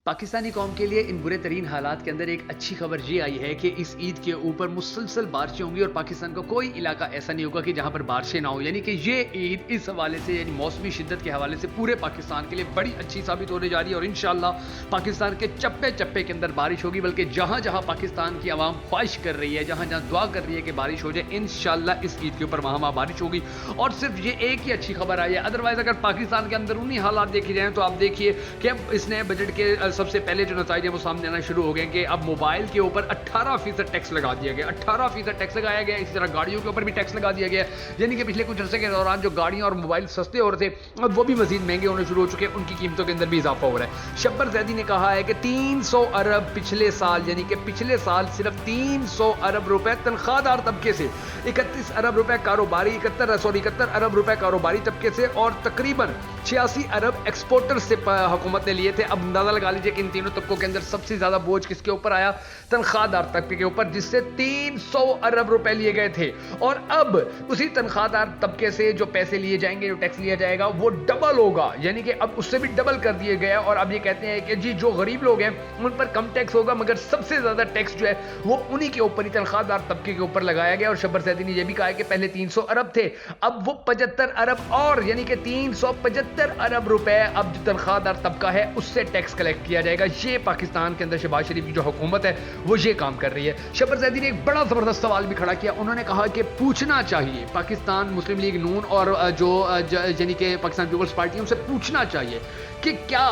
پاکستانی قوم کے لیے ان برے ترین حالات کے اندر ایک اچھی خبر یہ آئی ہے کہ اس عید کے اوپر مسلسل بارشیں ہوں گی اور پاکستان کا کوئی علاقہ ایسا نہیں ہوگا کہ جہاں پر بارشیں نہ ہوں. یعنی کہ یہ عید اس حوالے سے یعنی موسمی شدت کے حوالے سے پورے پاکستان کے لیے بڑی اچھی ثابت ہونے جا رہی ہے اور انشاءاللہ پاکستان کے چپے چپے کے اندر بارش ہوگی. بلکہ جہاں جہاں پاکستان کی عوام خواہش کر رہی ہے, جہاں جہاں دعا کر رہی ہے کہ بارش ہو جائے, انشاءاللہ اس عید کے اوپر وہاں بارش ہوگی. اور صرف یہ ایک ہی اچھی خبر آئی ہے. ادروائز اگر پاکستان کے اندرونی حالات دیکھے جائیں تو آپ دیکھیے کہ اب اس نئے بجٹ کے سب سے پہلے جو نتائج ہیں وہ سامنے آنا شروع ہو گئے کہ اب موبائل کے اوپر 18% ٹیکس لگا دیا گیا, 18% ٹیکس لگایا گیا. اسی طرح گاڑیوں کے اوپر بھی ٹیکس لگا دیا گیا. یعنی کہ پچھلے کچھ عرصے کے دوران جو گاڑیاں اور موبائل سستے ہو رہے تھے اب وہ بھی مزید مہنگے ہونے شروع ہو چکے ہیں, ان کی قیمتوں کے اندر بھی اضافہ ہو رہا ہے. شبر زیدی نے کہا ہے کہ 300 ارب پچھلے سال, یعنی کہ پچھلے سال صرف 300 ارب روپے تنخواہ دار طبقے سے, 31 ارب روپے کاروباری 71 ارب روپے کاروباری طبقے سے اور تقریباً 86 ارب ایکسپورٹر سے حکومت نے لیے تھے. اب اندازہ لگا لیجیے کہ ان تینوں طبقوں کے اندر سب سے زیادہ بوجھ کس کے اوپر آیا؟ تنخواہ دار طبقے کے اوپر, جس سے 300 ارب روپے لیے گئے تھے. اور اب اسی تنخواہ دار طبقے سے جو پیسے لیے جائیں گے, جو ٹیکس لیا جائے گا وہ ڈبل ہوگا. یعنی کہ اب اس سے بھی ڈبل کر دیے گئے اور اب یہ کہتے ہیں کہ جی جو غریب لوگ ہیں ان پر کم ٹیکس ہوگا, مگر سب سے زیادہ ٹیکس جو ہے وہ انہی کے اوپر ہی تنخواہ دار طبقے کے اوپر لگایا گیا. اور شبر زیدی نے یہ بھی کہا کہ پہلے 300 ارب تھے, اب وہ 75 ارب اور یعنی کہ 375 ارب روپے اب جو تنخواہ دار طبقہ ہے اس سے ٹیکس کلیکٹ کیا جائے گا. یہ پاکستان کے اندر شہباز شریف کی جو حکومت ہے وہ یہ کام کر رہی ہے. شبر زیدی نے ایک بڑا زبردست سوال بھی کھڑا کیا. انہوں نے کہا کہ پوچھنا چاہیے پاکستان مسلم لیگ نون اور جو یعنی کہ پاکستان پیپلز پارٹی ان سے پوچھنا چاہیے کہ کیا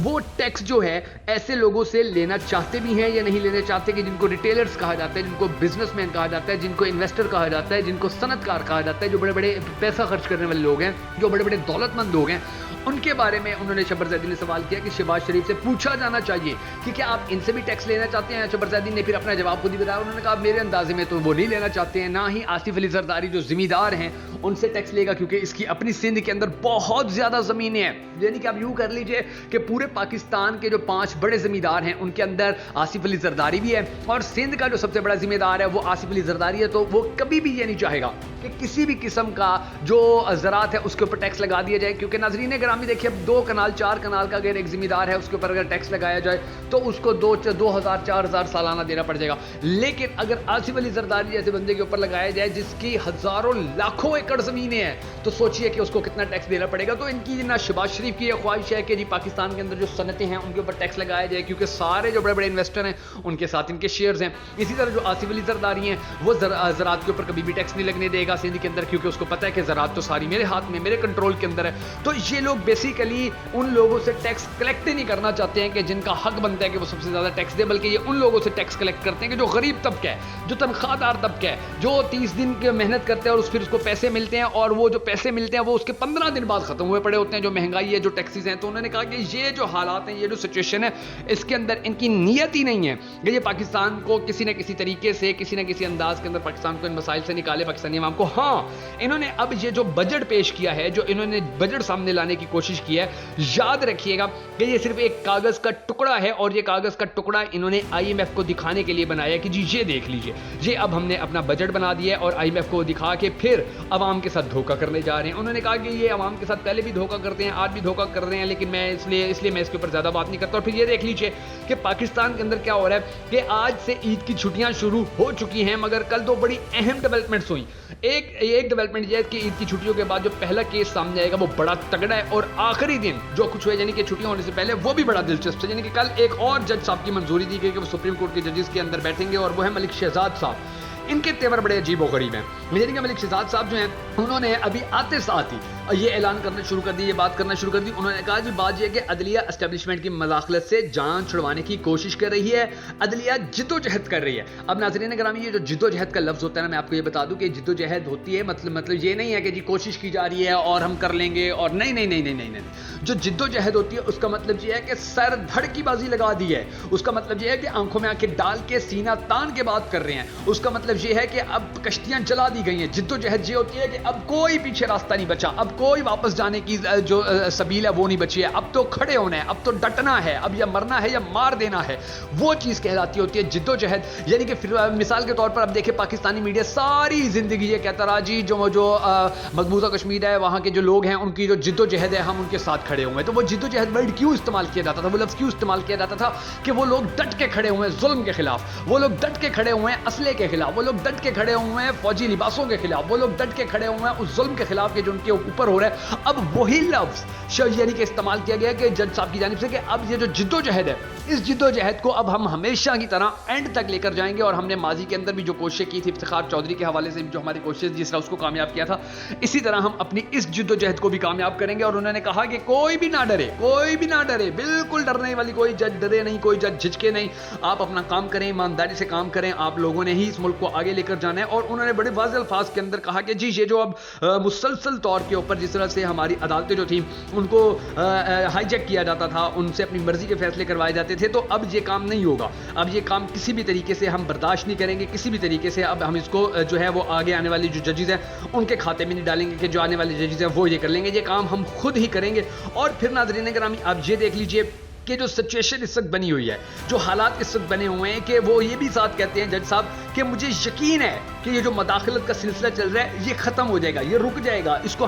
وہ ٹیکس جو ہے ایسے لوگوں سے لینا چاہتے بھی ہیں یا نہیں لینا چاہتے کہ جن کو ریٹیلرز کہا جاتا ہے, جن کو بزنس مین کہا جاتا ہے, جن کو انویسٹر کہا جاتا ہے, جن کو صنعت کار کہا جاتا ہے, جو بڑے بڑے پیسہ خرچ کرنے والے لوگ ہیں, جو بڑے بڑے دولت مند لوگ ہیں. ان کے بارے میں انہوں نے شبر زیدی نے سوال کیا کہ شہباز شریف سے پوچھا جانا چاہیے کہ کیا آپ ان سے بھی ٹیکس لینا چاہتے ہیں. شبر زیدی نے پھر اپنا جواب خود ہی بتایا. انہوں نے کہا میرے اندازے میں تو وہ نہیں لینا چاہتے ہیں, نہ ہی آصف علی زرداری جو ذمہ دار ہیں ان سے ٹیکس لے گا, کیونکہ اس کی اپنی سندھ کے اندر بہت زیادہ زمینیں ہیں. یعنی کہ آپ یوں کر لیجئے کہ پورے پاکستان کے جو 5 بڑے ذمہ دار ہیں ان کے اندر آصف علی زرداری بھی ہے اور سندھ کا جو سب سے بڑا ذمہ دار ہے وہ آصف علی زرداری ہے. تو وہ کبھی بھی یہ نہیں چاہے گا کہ کسی بھی قسم کا جو زراعت ہے اس کے اوپر ٹیکس لگا دیا جائے, کیونکہ ناظرین گرامی دیکھیے اب 2 کنال 4 کنال کا اگر ایک ذمہ دار ہے اس کے اوپر اگر ٹیکس لگایا جائے تو اس کو 2000 4000 سالانہ دینا پڑ جائے گا. لیکن اگر آصف علی زرداری جیسے بندے کے اوپر لگایا جائے جس کی ہزاروں لاکھوں ایکڑ زمینیں ہیں تو سوچئے کہ اس کو کتنا ٹیکس دینا پڑے گا. تو ان کی نہ شہباز شریف کی یہ خواہش ہے کہ جی پاکستان کے اندر جو صنعتیں ہیں ان کے اوپر ٹیکس لگایا جائے, کیونکہ سارے جو بڑے بڑے انویسٹر ہیں ان کے ساتھ ان کے شیئرز ہیں. اسی طرح جو آصف علی زرداری ہیں وہ زراعت کے اوپر کبھی بھی ٹیکس نہیں لگنے دے گا سندھ کے اندر, کیونکہ اس کو پتہ ہے کہ زراعت تو ساری میرے ہاتھ میں, میرے کنٹرول کے اندر ہے. تو یہ لوگ بیسیکلی ان لوگوں سے ٹیکس کلیکٹ نہیں کرنا چاہتے ہیں کہ جن کا حق بنتا ہے کہ وہ سب سے زیادہ ٹیکس دے, بلکہ یہ ان لوگوں سے ٹیکس کلیکٹ کرتے ہیں کہ جو غریب طبقہ ہے, جو تنخواہ دار طبقہ ہے, جو 30 دن کی محنت کرتے ہیں اور پھر اس کو پیسے ملتے ہیں اور وہ جو پیسے ملتے ہیں وہ اس کے 15 دن بعد ختم ہوئے پڑے ہوتے ہیں. جو مہنگائی ہے, جو ٹیکسز ہیں, تو انہوں نے کہا کہ یہ جو حالات ہیں, یہ جو سچویشن ہے, اس کے اندر ان کی نیت ہی نہیں ہے کہ یہ پاکستان کو کسی نہ کسی طریقے سے کسی نہ کسی انداز کے اندر پاکستان کو ان مسائل سے نکالے, پاکستانی عوام کو. ہاں انہوں نے اب یہ جو بجٹ پیش کیا ہے, جو انہوں نے بجٹ سامنے لانے کی کوشش کی ہے, یاد رکھیے گا کہ یہ صرف ایک کاغذ کا ٹکڑا ہے اور یہ کاغذ کا ٹکڑا انہوں نے IMF کو دکھانے کے لیے بنایا کہ جی یہ دیکھ لیجئے, یہ اب ہم نے اپنا بجٹ بنا دیا ہے اور IMF کو دکھا کے پھر عوام کے ساتھ دھوکہ کرنے جا رہے ہیں. انہوں نے کہا کہ یہ عوام کے ساتھ پہلے بھی دھوکہ کرتے ہیں, آج بھی دھوکہ کر رہے ہیں, لیکن میں اس لیے میں اس کے اوپر زیادہ بات نہیں کرتا. اور پھر یہ دیکھ لیجئے کہ پاکستان کے اندر کیا ہو رہا ہے کہ آج سے عید کی چھٹیاں شروع ہو چکی ہیں, مگر کل 2 بڑی اہم ڈیولپمنٹس ہوئی. ایک ڈیولپمنٹ یہ ہے کہ عید کی چھٹیوں کے بعد جو پہلا کیس سامنے آئے گا وہ بڑا تگڑا ہے, اور آخری دن جو کچھ ہوا یعنی کہ چھٹیاں ہونے سے پہلے وہ بھی بڑا دلچسپ ہے. یعنی کہ کل ایک اور جج صاحب کی منظوری دی گئی کہ وہ سپریم کورٹ کے ججز کے اندر بیٹھیں گے, اور وہ ہے ملک شہزاد صاحب. ان کے تیور بڑے عجیب و غریب ہیں. یعنی کہ ملک شہزاد صاحب جو ہیں انہوں نے ابھی آتے ساتھ ہی یہ اعلان کرنا شروع کر دی, یہ بات کرنا شروع کر دی. انہوں نے کہا جی بات یہ کہ عدلیہ اسٹیبلشمنٹ کی مداخلت سے جان چھڑوانے کی کوشش کر رہی ہے, عدلیہ جد و جہد کر رہی ہے. اب ناظرین گرامی یہ جو جد و جہد کا لفظ ہوتا ہے نا, میں آپ کو یہ بتا دوں کہ جد و جہد ہوتی ہے مطلب یہ نہیں ہے کہ جی کوشش کی جا رہی ہے اور ہم کر لیں گے, اور نہیں. جو جد و جہد ہوتی ہے اس کا مطلب یہ ہے کہ سر دھڑ کی بازی لگا دی ہے. اس کا مطلب یہ ہے کہ آنکھوں میں آنکھیں ڈال کے سینہ تان کے بات کر رہے ہیں. اس کا مطلب یہ ہے کہ اب کشتیاں جلا دی گئی ہیں. جد و جہد یہ ہوتی ہے کہ اب کوئی پیچھے راستہ نہیں بچا, اب اب کوئی واپس جانے کی جو سبیل ہے وہ نہیں بچی ہے. اب تو کھڑے ہونا ہے, اب تو ڈٹنا ہے, اب یا مرنا ہے یا مار دینا ہے. وہ چیز کہلاتی ہوتی ہے جد و جہد. یعنی کہ مثال کے طور پر اب دیکھیں پاکستانی میڈیا ساری زندگی یہ کہتا رہا جی جو مقبوضہ کشمیر ہے وہاں کے جو لوگ ہیں ان کی جو جد و جہد ہے ہم ان کے ساتھ کھڑے ہوئے ہیں. تو وہ جد و جہد ورڈ کیوں استعمال کیا جاتا تھا, وہ لفظ کیوں استعمال کیا جاتا تھا کہ وہ لوگ ڈٹ کے کھڑے ہوئے ہیں ظلم کے خلاف, وہ لوگ ڈٹ کے کھڑے ہوئے ہیں اسلحے کے خلاف, وہ لوگ ڈٹ کے کھڑے ہوئے ہیں فوجی لباسوں کے خلاف, وہ لوگ ڈٹ کے کھڑے ہوئے ہیں اس ظلم کے خلاف کہ جو ان کے اوپر ہو رہا ہے. اب وہی لفظ یعنی کہ استعمال کیا گیا کہ جج صاحب کی جانب سے کہ اب یہ جو جد و جہد ہے اس جد و جہد کو اب ہم ہمیشہ کی طرح اینڈ تک لے کر جائیں گے. اور ہم نے ماضی کے اندر بھی جو کوششیں کی تھی افتخار چودھری کے حوالے سے جو ہماری کوشش جس طرح اس کو کامیاب کیا تھا, اسی طرح ہم اپنی اس جد و جہد کو بھی کامیاب کریں گے. اور انہوں نے کہا کہ کوئی بھی نہ ڈرے, کوئی بھی نہ ڈرے, بالکل ڈرنے والی کوئی جج ڈرے نہیں, کوئی جج جھجکے نہیں, آپ اپنا کام کریں, ایمانداری سے کام کریں, آپ لوگوں نے ہی اس ملک کو آگے لے کر جانا ہے. اور انہوں نے بڑے واضح الفاظ کے اندر کہا کہ جی یہ جو اب مسلسل طور کے اوپر جس طرح سے ہماری عدالتیں جو تھیں ان کو ہائی جیک کیا جاتا تھا, ان سے اپنی مرضی کے فیصلے کروائے جاتے تھے, تو اب یہ کام نہیں ہوگا. اب یہ کام کسی بھی طریقے سے ہم برداشت نہیں کریں گے, کسی بھی طریقے سے اب ہم اس کو جو ہے وہ آگے آنے والی جو ججز ہیں ان کے کھاتے میں نہیں ڈالیں گے کہ جو آنے والے ججز ہیں وہ یہ کر لیں گے. یہ کام ہم خود ہی کریں گے. اور پھر ناظرین گرامی آپ یہ دیکھ لیجئے کہ جو سچویشن اس وقت بنی ہوئی ہے, جو حالات اس وقت بنے ہوئے ہیں کہ وہ یہ بھی ساتھ کہتے ہیں جج صاحب کہ مجھے یقین ہے کہ یہ جو مداخلت کا سلسلہ چل رہا ہے یہ ختم ہو جائے گا, یہ رک جائے گا, اس کو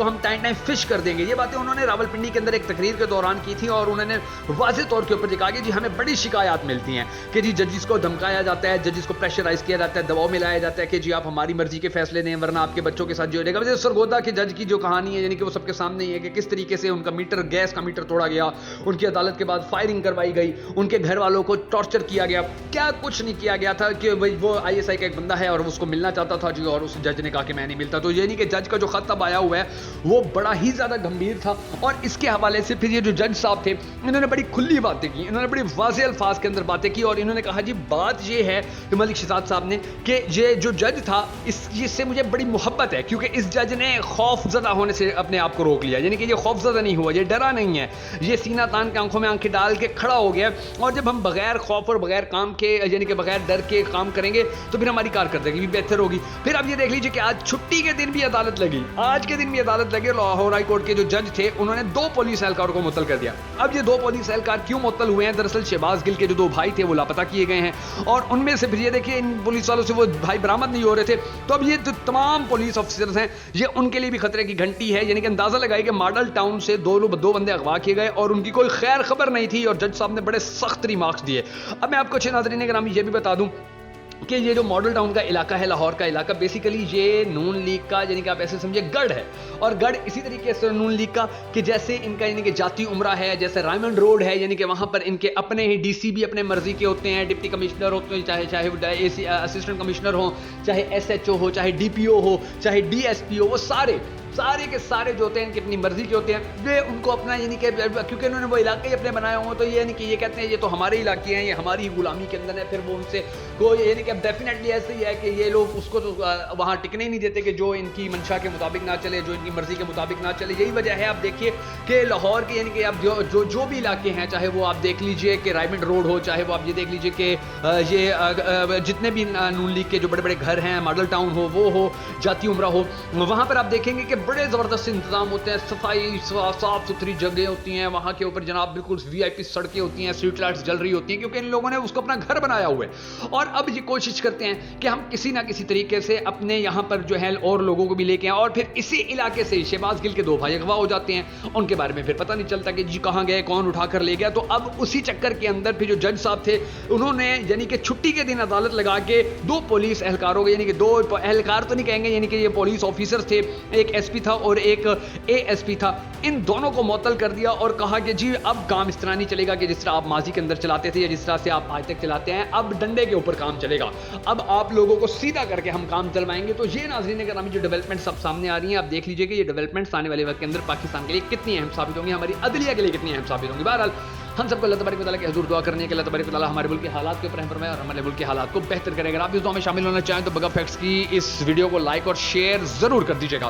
ہم ٹائم فش کر دیں گے. یہ باتیں انہوں نے راولپنڈی کے اندر ایک تقریر کے دوران کی تھی اور انہوں نے واضح طور کے اوپر کہا کہ جی ہمیں بڑی شکایات ملتی ہیں کہ جی ججز کو دھمکایا جاتا ہے, ججز کو پریشرائز کیا جاتا ہے, دباؤ میں لایا جاتا ہے کہ جی آپ ہماری مرضی کے فیصلے دیں ورنہ آپ کے بچوں کے ساتھ جو رہے گا. سرگودا کے جج کی جو کہانی ہے یعنی کہ وہ سب کے سامنے ہی ہے کہ کس طریقے سے ان کا میٹر, گیس کا میٹر توڑا گیا, ان کی عدالت کے بعد فائرنگ کروائی گئی, ان کے گھر والوں کو ٹارچر کیا گیا. کیا کچھ نہیں کیا گیا تھا کہ وہ آئی ایس آئی کا ایک بندہ ہے اور اس کو ملنا چاہتا تھا جی, اور اس جج نے کہا کہ میں نہیں ملتا. تو یہ نہیں کہ جج کا جو خط اب آیا ہوا ہے وہ بڑا ہی زیادہ گمبھیر تھا. اور اس کے حوالے سے پھر یہ جو جج صاحب تھے انہوں نے بڑی کھلی باتیں کی, انہوں نے بڑی واضح الفاظ کے اندر باتیں کی. اور انہوں نے کہا جی بات یہ ہے کہ ملک شہزاد صاحب نے کہ یہ جو جج تھا اس سے مجھے بڑی محبت ہے کیونکہ اس جج نے خوف زدہ ہونے سے اپنے آپ کو روک لیا. یعنی کہ یہ خوف زدہ نہیں ہوا, یہ ڈرا نہیں ہے, یہ سینہ تان کے آنکھوں میں آنکھیں ڈال کے کھڑا ہو گیا. اور جب ہم بغیر خوف اور بغیر کام کے یعنی کہ بغیر ڈر کے کام کریں گے تو پھر ہماری کارکردگی بھی بہتر ہوگی. پھر اب یہ دیکھ لیجئے کہ آج چھٹی کے دن بھی عدالت لگی, آج کے دن بھی عدالت لگی. لاہور ہائی کورٹ کے جو جج تھے انہوں نے 2 پولیس اہلکاروں کو معطل کر دیا. اب یہ 2 پولیس اہلکار کیوں معطل ہوئے ہیں؟ دراصل شہباز گل کے جو 2 بھائی تھے وہ لاپتہ کیے گئے ہیں اور ان میں سے پھر یہ دیکھیے ان پولیس والوں سے وہ بھائی برآمد نہیں ہو رہے تھے. تو اب یہ تمام پولیس آفیسرز ہیں یہ ان کے لیے بھی خطرے کی گھنٹی ہے. یعنی کہ اندازہ لگائے کہ ماڈل ٹاؤن سے 2 بندے اغوا کیے گئے اور ان کی کوئی خیر خبر نہیں تھی اور جج صاحب نے بڑے سخت ریمارکس دیے. اب میں آپ کو اچھے ناظرین گرامی یہ بھی بتا دوں کہ یہ جو ماڈل ٹاؤن کا علاقہ ہے, لاہور کا علاقہ, بیسیکلی یہ نون لیگ کا یعنی کہ آپ ایسے سمجھے گڑھ ہے. اور گڑھ اسی طریقے سے نون لیگ کا کہ جیسے ان کا یعنی کہ جاتی عمرہ ہے, جیسے رائمنڈ روڈ ہے, یعنی کہ وہاں پر ان کے اپنے ہی ڈی سی بھی اپنے مرضی کے ہوتے ہیں, ڈپٹی کمشنر ہوتے ہیں, چاہے اسسٹنٹ کمشنر ہوں, چاہے ایس ایچ او ہو, چاہے ڈی پی او ہو, چاہے ڈی ایس پی ہو, وہ سارے کے سارے جو ہوتے ہیں ان کی اپنی مرضی کے ہوتے ہیں. یہ ان کو اپنا یعنی کہ کیونکہ انہوں نے وہ علاقے اپنے بنائے ہوئے تو یہ یعنی کہ یہ کہتے ہیں یہ تو ہمارے علاقے ہیں, یہ ہماری غلامی کے اندر ہے. پھر وہ ان سے کوئی یعنی کہ ڈیفینیٹلی ایسے ہی ہے کہ یہ لوگ اس کو تو وہاں ٹکنے ہی نہیں دیتے کہ جو ان کی منشا کے مطابق نہ چلے, جو ان کی مرضی کے مطابق نہ چلے. یہی وجہ ہے آپ دیکھیے کہ لاہور کے یعنی کہ اب جو بھی علاقے ہیں, چاہے وہ آپ دیکھ لیجئے کہ رائمنڈ روڈ ہو, چاہے وہ آپ یہ دیکھ لیجئے کہ یہ جتنے بھی نون لیگ کے جو بڑے بڑے گھر ہیں, ماڈل ٹاؤن ہو, وہ ہو, جاتی عمرہ ہو, وہاں پر آپ دیکھیں گے کہ بڑے زبردست انتظام ہوتے ہیں, صفائی صاف ستھری جگہیں ہوتی ہیں وہاں کے اوپر جناب, بالکل وی آئی پی سڑکیں ہوتی ہیں, اسٹریٹ لائٹس جل رہی ہوتی ہیں کیونکہ ان لوگوں نے اس کو اپنا گھر بنایا ہوا ہے. اور اب یہ کوشش کرتے ہیں کہ ہم کسی نہ کسی طریقے سے اپنے یہاں پر جو ہے اور لوگوں کو بھی لے کے آئیں. اور پھر اسی علاقے سے شہباز گل کے 2 بھائی اغوا ہو جاتے ہیں, ان کے بارے میں پھر پتہ نہیں چلتا کہ جی کہاں گئے, کون اٹھا کر لے گیا. تو اب اسی چکر کے اندر پھر جو جج صاحب تھے انہوں نے یعنی کہ چھٹی کے دن عدالت لگا کے 2 پولیس اہلکاروں کو, یعنی کہ 2 اہلکار تو نہیں کہیں گے, یعنی کہ یہ پولیس آفیسر تھے, ایک ایس پی تھا اور ایک اے ایس پی تھا, ان دونوں کو معطل کر دیا اور کہا کہ جی اب کام اس طرح نہیں چلے گا کہ جس طرح آپ ماضی کے اندر چلاتے تھے یا جس طرح سے آپ آج تک چلاتے ہیں, اب ڈنڈے کے اوپر کام چلے گا, اب آپ لوگوں کو سیدھا کر کے ہم کام چلوائیں گے. تو یہ ناظرین گرامی جو ڈیولپمنٹس اب سامنے آ رہی ہیں, آپ دیکھ لیجئے کہ یہ ڈیولپمنٹس آنے والے وقت کے اندر پاکستان کے لیے کتنی اہم ثابت ہوں گی, ہماری عدلیہ کے لیے کتنی اہم ثابت ہوں گی. بہرحال ہم سب کو اللہ تبارک و تعالیٰ کے حضور دعا کرنی ہے کہ اللہ تبارک و تعالیٰ ہمارے ملک کے حالات کے اوپر رحم فرمائے اور ہمارے ملک کے حالات کو بہتر کرے. اگر آپ اس دعا میں شامل ہونا چاہیں تو بگا فیکٹس کی اس ویڈیو کو لائک اور شیئر ضرور کر دیجیے گا.